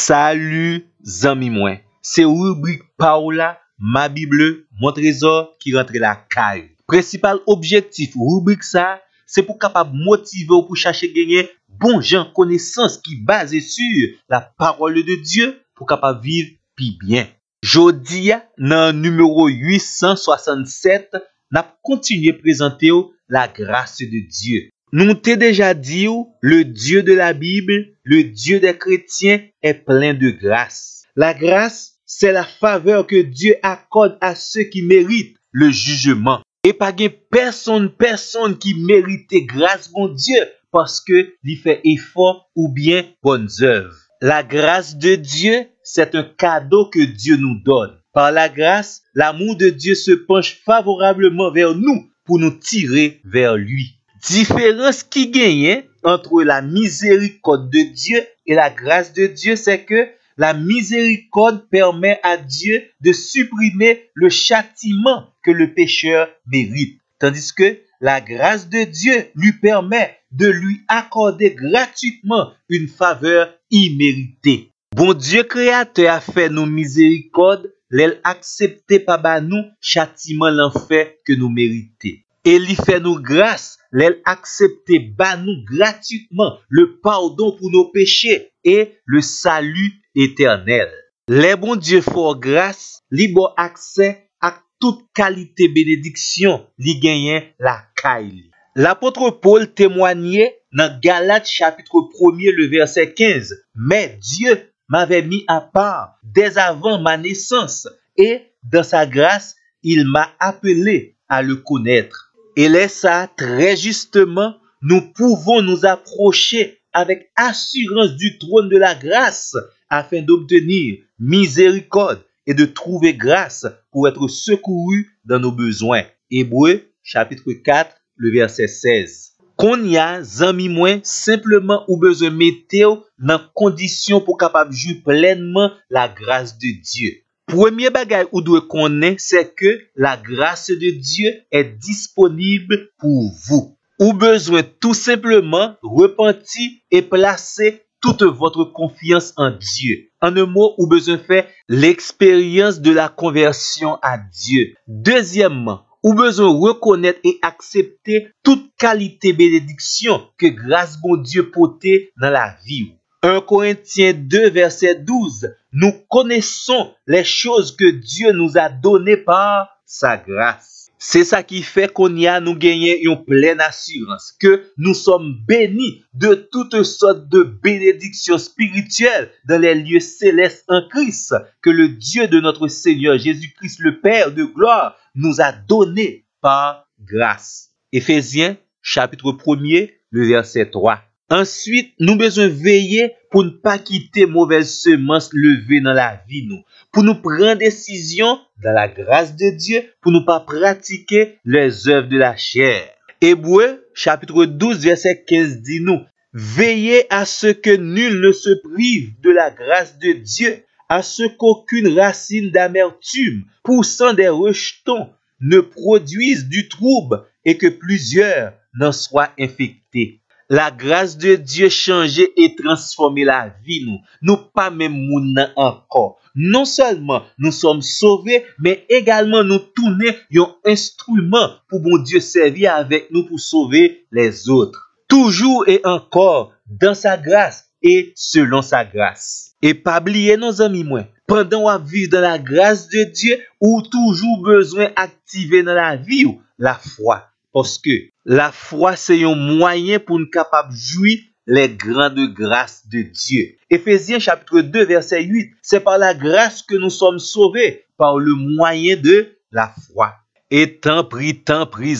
Salut, zami moi. C'est rubrique Paola, ma Bible, mon trésor qui rentre la caille. Principal objectif rubrique ça, c'est pour capable motiver ou pour chercher gagner bon gens connaissance qui basé sur la parole de Dieu pour capable vivre puis bien. Jodi dans numéro 867, n'a continué présenter la grâce de Dieu. Nous t'ai déjà dit, le Dieu de la Bible, le Dieu des chrétiens est plein de grâce. La grâce, c'est la faveur que Dieu accorde à ceux qui méritent le jugement. Et pas personne qui mérite grâce, bon Dieu, parce que il fait effort ou bien bonnes œuvres. La grâce de Dieu, c'est un cadeau que Dieu nous donne. Par la grâce, l'amour de Dieu se penche favorablement vers nous pour nous tirer vers lui. Différence qui gagne entre la miséricorde de Dieu et la grâce de Dieu, c'est que la miséricorde permet à Dieu de supprimer le châtiment que le pécheur mérite. Tandis que la grâce de Dieu lui permet de lui accorder gratuitement une faveur imméritée. Bon Dieu créateur a fait nous miséricorde, l'elle accepté par nous châtiment l'enfer que nous méritions. Et il fait nous grâce, l'elle accepté nous gratuitement le pardon pour nos péchés et le salut éternel. Les bon Dieu fort grâce, libre accès à toute qualité bénédiction, li gagne la caille. L'apôtre Paul témoignait dans Galates chapitre 1er le verset 15. Mais Dieu m'avait mis à part dès avant ma naissance et dans sa grâce, il m'a appelé à le connaître. Et là, ça, très justement, nous pouvons nous approcher avec assurance du trône de la grâce afin d'obtenir miséricorde et de trouver grâce pour être secouru dans nos besoins. Hébreux, chapitre 4, le verset 16. Qu'on y a, zami moins, simplement ou besoin mettre dans condition pour capable jouir pleinement la grâce de Dieu. Premier bagage ou doit connaître, c'est que la grâce de Dieu est disponible pour vous. Ou besoin tout simplement repentir et placer toute votre confiance en Dieu. En un mot, ou besoin faire l'expérience de la conversion à Dieu. Deuxièmement, ou besoin reconnaître et accepter toute qualité bénédiction que grâce bon Dieu portée dans la vie. 1 Corinthiens 2, verset 12. Nous connaissons les choses que Dieu nous a données par sa grâce. C'est ça qui fait qu'on y a nous gagné une pleine assurance que nous sommes bénis de toutes sortes de bénédictions spirituelles dans les lieux célestes en Christ que le Dieu de notre Seigneur Jésus-Christ, le Père de gloire, nous a donné par grâce. Éphésiens, chapitre 1er, le verset 3. Ensuite, nous besoin veiller pour ne pas quitter mauvaise semence levée dans la vie nous, pour nous prendre décision dans la grâce de Dieu, pour ne pas pratiquer les œuvres de la chair. Hébreux, chapitre 12, verset 15 dit nous, veillez à ce que nul ne se prive de la grâce de Dieu, à ce qu'aucune racine d'amertume poussant des rejetons ne produise du trouble et que plusieurs n'en soient infectés. La grâce de Dieu changeait et transformait la vie nous. Nous pas même moun encore. Non seulement nous sommes sauvés, mais également nous tourner un instrument pour bon Dieu servir avec nous pour sauver les autres. Toujours et encore dans sa grâce et selon sa grâce. Et pas oublier nos amis moi. Pendant qu'on vit dans la grâce de Dieu, ou toujours besoin d'activer dans la vie la foi. Parce que la foi, c'est un moyen pour nous capables de jouir les grandes grâces de Dieu. Éphésiens chapitre 2, verset 8. C'est par la grâce que nous sommes sauvés, par le moyen de la foi. Et tant pris,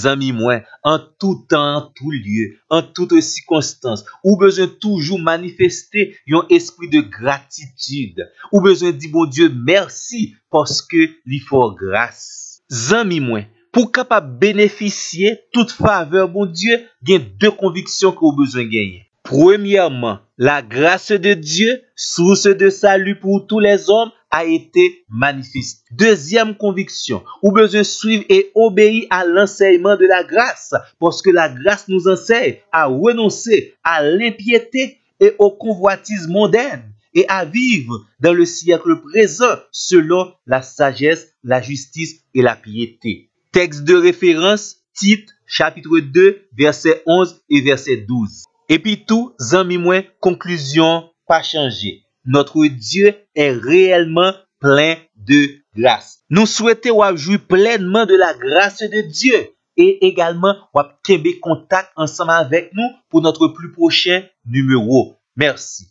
amis moi, en tout temps, en tout lieu, en toutes circonstances, ou besoin toujours manifester un esprit de gratitude. Ou besoin dire, bon Dieu, merci, parce que il faut grâce. Amis moi, pour capable bénéficier toute faveur, bon Dieu, il y a deux convictions que vous avez besoin de gagner. Premièrement, la grâce de Dieu, source de salut pour tous les hommes, a été manifestée. Deuxième conviction, vous avez besoin de suivre et obéir à l'enseignement de la grâce, parce que la grâce nous enseigne à renoncer à l'impiété et au convoitisme mondaine, et à vivre dans le siècle présent selon la sagesse, la justice et la piété. Texte de référence, Tite, chapitre 2, verset 11 et verset 12. Et puis tout, zami moi, conclusion, pas changé. Notre Dieu est réellement plein de grâce. Nous souhaitons jouir pleinement de la grâce de Dieu et également kembe contact ensemble avec nous pour notre plus prochain numéro. Merci.